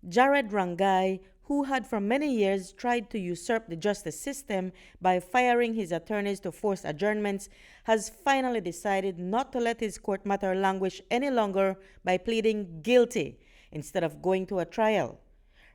Jared Ranguy, who had for many years tried to usurp the justice system by firing his attorneys to force adjournments, has finally decided not to let his court matter languish any longer by pleading guilty instead of going to a trial.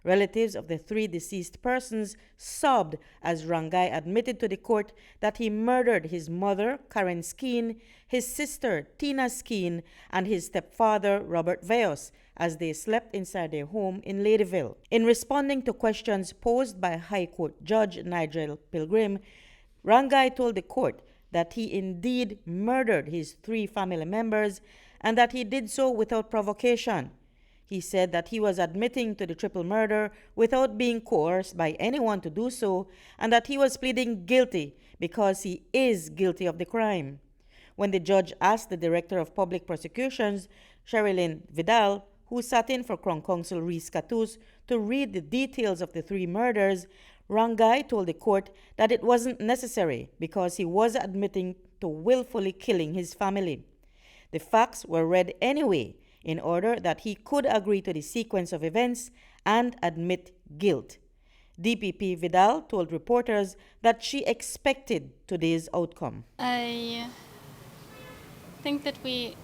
Relatives of the three deceased persons sobbed as Ranguy admitted to the court that he murdered his mother, Karen Skeen, his sister, Tina Skeen, and his stepfather, Robert Veos, as they slept inside their home in Ladyville. In responding to questions posed by High Court Judge Nigel Pilgrim, Ranguy told the court that he indeed murdered his three family members and that he did so without provocation. He said that he was admitting to the triple murder without being coerced by anyone to do so, and that he was pleading guilty because he is guilty of the crime. When the judge asked the Director of Public Prosecutions, Sherilyn Vidal, who sat in for Crown Counsel Reese Catus, to read the details of the three murders, Ranguy told the court that it wasn't necessary because he was admitting to willfully killing his family. The facts were read anyway, in order that he could agree to the sequence of events and admit guilt. DPP Vidal told reporters that she expected today's outcome. I think that we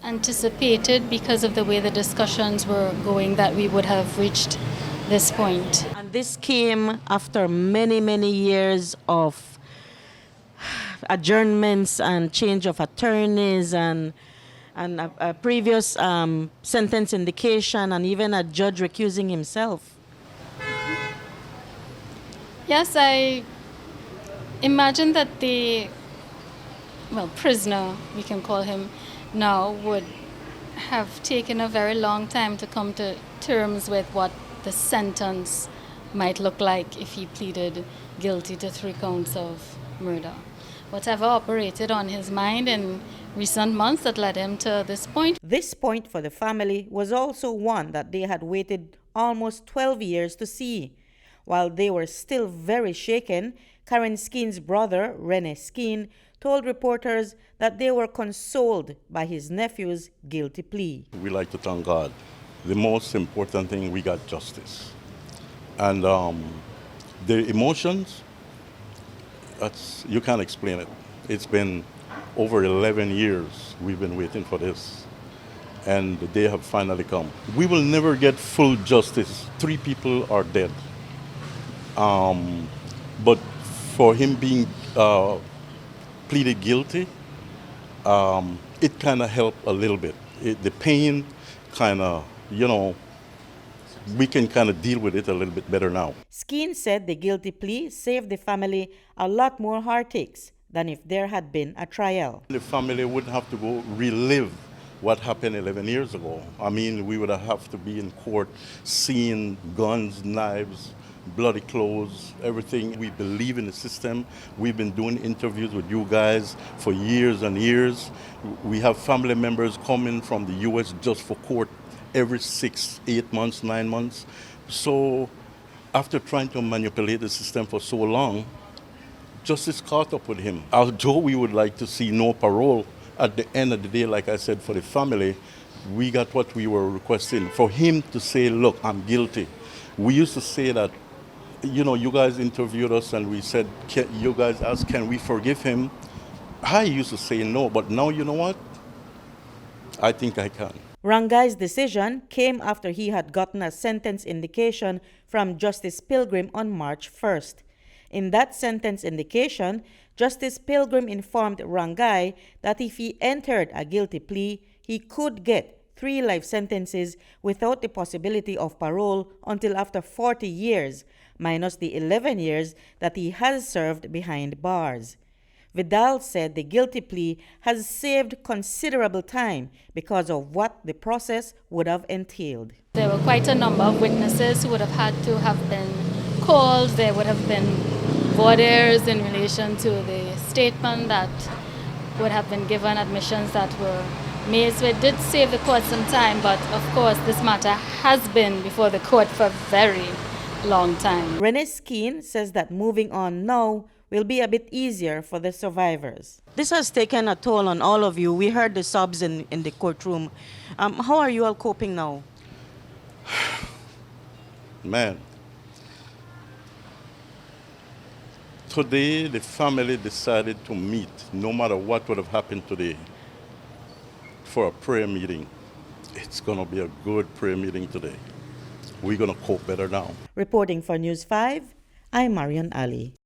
anticipated, because of the way the discussions were going, that we would have reached this point. And this came after many, many years of adjournments and change of attorneys and a previous sentence indication, and even a judge recusing himself. Yes, I imagine that the prisoner, we can call him now, would have taken a very long time to come to terms with what the sentence might look like if he pleaded guilty to 3 counts of murder. Whatever operated on his mind in recent months that led him to this point. This point for the family was also one that they had waited almost 12 years to see. While they were still very shaken, Karen Skeen's brother, Rene Skeen, told reporters that they were consoled by his nephew's guilty plea. We like to thank God. The most important thing, we got justice. And the emotions, you can't explain it. It's been over 11 years we've been waiting for this, and the day have finally come. We will never get full justice. 3 people are dead. But for him being pleaded guilty, it kind of helped a little bit. The pain kind of, we can kind of deal with it a little bit better now. Skeen said the guilty plea saved the family a lot more heartaches than if there had been a trial. The family wouldn't have to go relive what happened 11 years ago. I mean, we would have to be in court seeing guns, knives, bloody clothes, everything. We believe in the system. We've been doing interviews with you guys for years and years. We have family members coming from the U.S. just for court every 6, 8 months, 9 months. So after trying to manipulate the system for so long, justice caught up with him. Although we would like to see no parole, at the end of the day, like I said, for the family, we got what we were requesting. For him to say, look, I'm guilty. We used to say that, you guys interviewed us and we said, you guys asked, can we forgive him? I used to say no, but now you know what? I think I can. Ranguy's decision came after he had gotten a sentence indication from Justice Pilgrim on March 1st. In that sentence indication, Justice Pilgrim informed Ranguy that if he entered a guilty plea, he could get 3 life sentences without the possibility of parole until after 40 years, minus the 11 years that he has served behind bars. Vidal said the guilty plea has saved considerable time because of what the process would have entailed. There were quite a number of witnesses who would have had to have been called. There would have been voir dires in relation to the statement that would have been given, admissions that were made. So it did save the court some time, but of course this matter has been before the court for a very long time. Rene Skeen says that moving on now will be a bit easier for the survivors. This has taken a toll on all of you. We heard the sobs in the courtroom. How are you all coping now? Man, today the family decided to meet, no matter what would have happened today, for a prayer meeting. It's going to be a good prayer meeting today. We're going to cope better now. Reporting for News 5, I'm Marion Ali.